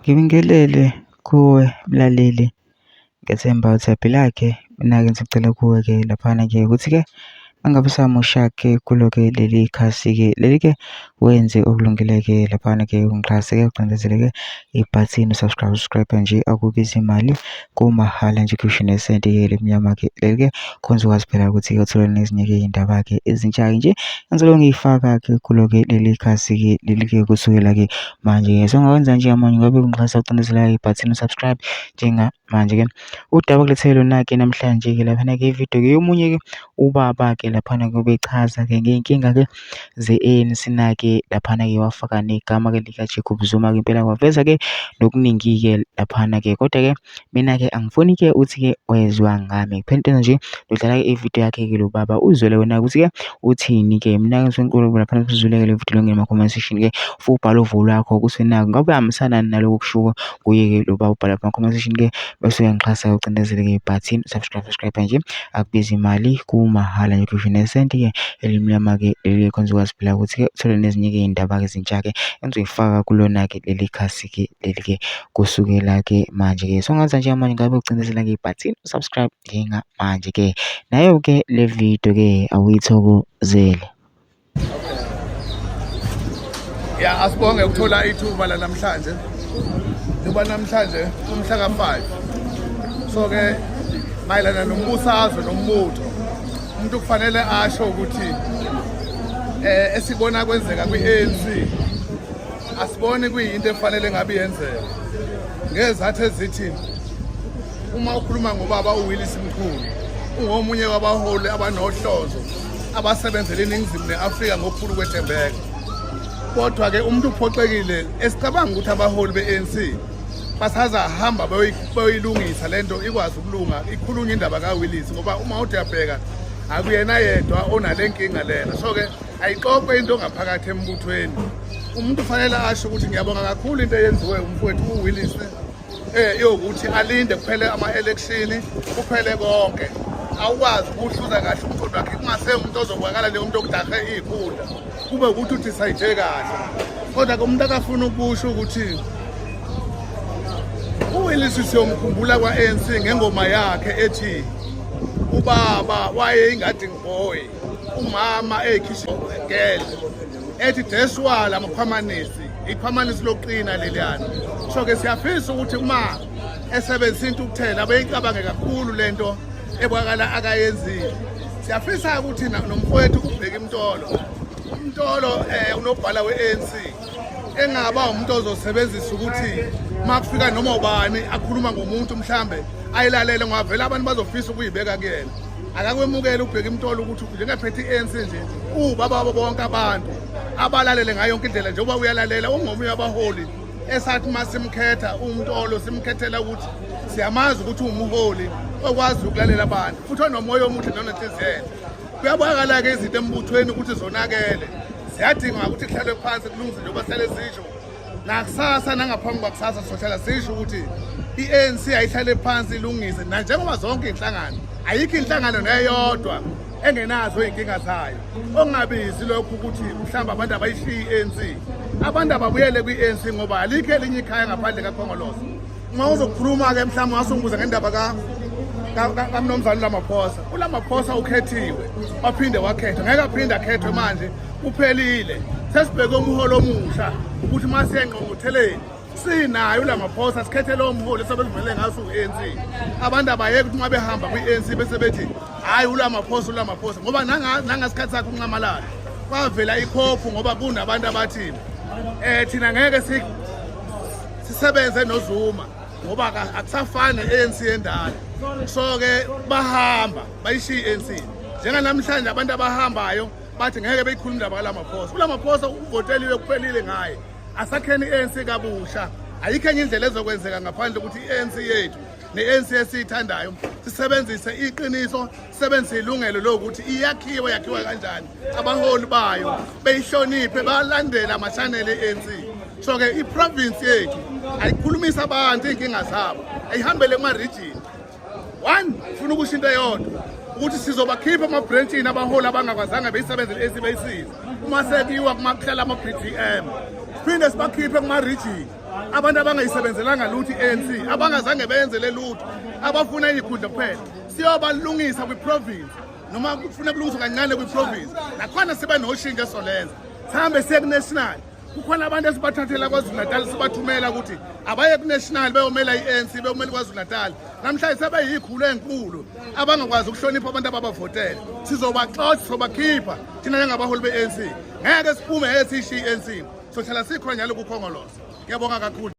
Ngibingelele kuwe mlaleli, ngethemba uthi aphila-ke. Mina-ke ngisacela kuwe-ke laphana-ke ukuthi-ke mangabe usamusha-ke kulo-ke leli khasi-ke leli-ke wenze okulungile-ke laphana-ke ungixhase-ke ucindezele-ke ibhathini subscribe nje, akubizi imali, kumahhala nje kusho nesenti-ke lemnyama-ke leli-ke khonza ukwazi phela ukuthi-ke uthole nezinye-ke iy'ndaba-ke ezintsha-ke nje engizoloku ngiyifaka-ke kulo-ke leli khasi-ke leli-ke kusukela-ke manje-ke. So ngakwenza nje manje ngabe ungixhasa ucindezela ibhathini subscribe njengamanje-ke. Udaba kulethele lona-ke namhlanje-ke laphana-ke ividiyo-ke yomunye-ke ubaba-ke laphana-ke ubechaza-ke ngey'nkinga-ke ze-ANC na-ke laphana-ke wafaka negama-ke lika-Jacob Zuma-ke impela kwaveza-ke nokuningi-ke laphana-ke. Kodwa-ke mina-ke angifuni-ke uthi-ke wezwa ngami kuphela into nje udlala-ke ividiyo yakhe-ke lo baba uzwele wena ukuthi-ke uthini-ke. Mina-ke ngisonkulumo laphana kuzweleke le vidiyo ngene ma-comment section-ke futhi ubhale uvo lwakho ukuthi nakho ngabe uhambisana naloko kushuko kuye-ke lo baba ubhala kuma-comment section-ke bese uyangixhasa ucindezele-ke ibhathini subscribe nje, akubizi imali, kumahhala nje kusho nesenti-ke elimnyama-ke leli khonza ukwazi phela ukuthi-ke uthole nezinye-ke iy'ndaba-ke ezintsha-ke engizoyifaka kulona-ke leli khasi-ke leli-ke kusukela-ke manje-ke. So ngenza nje manje ngabe ucindezela-ke ibhathini subscribe njengamanje-ke, nayo-ke le video-ke awuyithokozele. Ya, asibonge ukuthola ithuba la namhlanje. Ngoba namhlanje umhla ka-5. So-ke mayelana nombusazwe nombutho, umuntu kufanele asho ukuthi esibona kwenzeka kwi-ANC asiboni kuyinto efanele ngabe yenzeka. Ngezathu ezithi uma ukhuluma ngobaba uWillis Mkhulu, ungomunye wabaholi abanohlozo abasebenzela iNingizimu neAfrika ngokukhulu kwethembeka. Kodwa-ke umuntu uphoxekile esicabanga ukuthi abaholi be-ANC basazahamba beyoyilungisa lento ikwazi ukulunga, ikhulunywa indaba kaWillis ngoba uma uthi uyabheka akuyena yedwa onale nkinga lena. So-ke ayixoxe into ngaphakathi embuthweni. Umuntu ufanele asho ukuthi ngiyabonga kakhulu into eyenziwe umfowethu uWillis yokuthi alinde kuphele ama-election kuphele konke, awukwazi ukuhluza kahle umqondo wakhe kungaseke umuntu ozobakala leyo muntu okudahe iy'khundla kube ukuthi udisayide kahle. Kodwa-ke umuntu akafuna ukusho ukuthi uWillis siyomkhumbula kwa-ANC ngengoma yakhe ethi ubaba wayeyingadi boy, umama ekhishigele ethi deswala amakhwamanisi, ikhwamanisi lokuqina leliyana. So-ke siyafisa ukuthi uma esebenzisa into ukuthela abeyicabange kakhulu lento ebakala akayenzile. Siyafisa ukuthi nomfowethu ubheke Mtolo unobhala we-ANC engaba umuntu ozosebenzisa ukuthi makufika noma ubani akhuluma ngomuntu mhlambe ayilalele ngoba vele abantu bazofisa ukuyibeka kuyena. Akakwemukele ubheke Mtolo ukuthi njengaphethe i-ANC nje ubaba bonke abantu abalalele ngayo yonke indlela njengoba uyalalela ungomunye wabaholi esathi masimkhetha uMtolo simkhethela ukuthi siyamazi ukuthi umuholi okwazi ukulalela abantu futhi onomoya omuhle nonenhliziyo. Kuyabonakala-ke izinto embuthweni ukuthi zonakele, ziyadinga ukuthi kuhlalwe phansi kulungise njengoba sele zisho nakusasa nangaphambi kwakusasa sizohlala sisho ukuthi i-ANC ayihlale phansi ilungise nanjengoba zonke iy'nhlangano ayikho inhlangano neyodwa engenazo iy'nkinga zayo. Okungabizi lokhu ukuthi mhlawumbe abantu abayishiye i-ANC, abantu ababuyele kwi-ANC ngoba alikho elinye ikhaya ngaphandle kaKhongolose. Uma uzokukhuluma-ke mhlawumbe ungasunguza ngendaba kaMnumzane uLamaphosa. uLamaphosa ukhethiwe waphinde wakhethwa, ngeke aphinde akhethwe manje kuphelile. Sesibheke umholo omusha ukuthi uma siyengqungqutheleni sinayo uLamaphosa sikhethe lowo mholi esebezimele ngaso u-ANC. Abantu abayeke ukuthi uma behamba kwi-ANC bese bethi hhayi uLamaphosa ngoba nangasikhathi sakhe uNcamalala kwavela ikhophu ngoba kunabantu abathi thina ngeke sisebenze noZuma ngoba akusafani ne-ANC endala. So-ke bahamba bayishiye i-ANC. Njenganamhlanje abantu abahambayo bathi ngeke beyikhuluma indaba kaLamaphosa. uLamaphosa uvoteliwe kuphelile ngaye, asakheni i-ANC kabusha. Ayikho enye indlela ezokwenzeka ngaphandle ukuthi i-ANC yethu ne-ANC esiyithandayo sisebenzise iqiniso, sisebenzise ilungelo lokuthi yakhiwa kanjani, abaholi bayo beyihloniphe, balandela amashaneli e-ANC. So-ke i-province yethu ayikhulumisa abantu iy'nkinga zabo, ayihambele kuma-region. One, funa ukusho into eyodwa ukuthi sizobakhipha ama-branchini abaholi abangakwazanga beyisebenzele i-ANC beyisiza. Uma sekuyiwa kuhlala ama-BDM, siphinde sibakhiphe kuma-region abantu abangayisebenzelanga lutho i-ANC, abangazange beyenzele lutho, abafuna iyikhundla kuphela. Siyobalungisa kwi-province, noma kufuna kulungiswa kancane kwi-province. Nakhona sibe noshintsho esolenza. Sihambe siye ku-national. Kukhona abantu esibathathela KwaZulu-Natal sibathumela ukuthi abaye ku-national beyomela i-ANC, beyomela KwaZulu-Natal. Namhlanje sebeyikhulu enkulu abangakwazi ukuhlonipha abantu ababavotele. Sizobaxoxa, sizobakhipha thina njengabaholi be-ANC. Ngeke siphume esishiye i-ANC. Sohlala sikhona njalo kukhongolose. Ngiyabonga kakhulu.